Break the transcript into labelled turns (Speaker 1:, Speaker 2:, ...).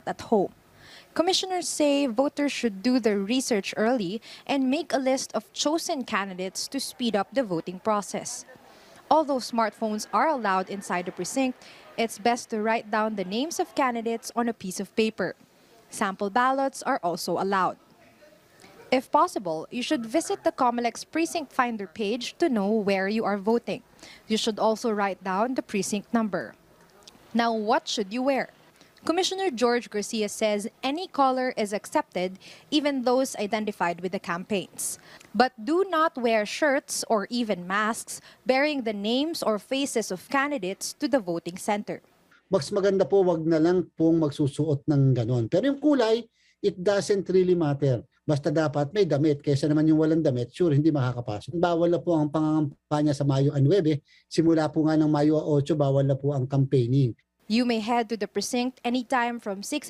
Speaker 1: at home. Commissioners say voters should do their research early and make a list of chosen candidates to speed up the voting process. Although smartphones are allowed inside the precinct, it's best to write down the names of candidates on a piece of paper. Sample ballots are also allowed. If possible, you should visit the COMELEC's Precinct Finder page to know where you are voting. You should also write down the precinct number. Now, what should you wear? Commissioner George Garcia says any color is accepted, even those identified with the campaigns. But do not wear shirts or even masks bearing the names or faces of candidates to the voting center.
Speaker 2: Mas maganda po wag na lang pong magsusuot ng ganon. Pero yung kulay, it doesn't really matter. Basta dapat may damit, kaysa naman yung walang damit, sure, hindi makakapasok. Bawal na po ang pangangampanya sa Mayo 9. Simula po nga ng Mayo 8, bawal na po ang campaigning.
Speaker 1: You may head to the precinct anytime from 6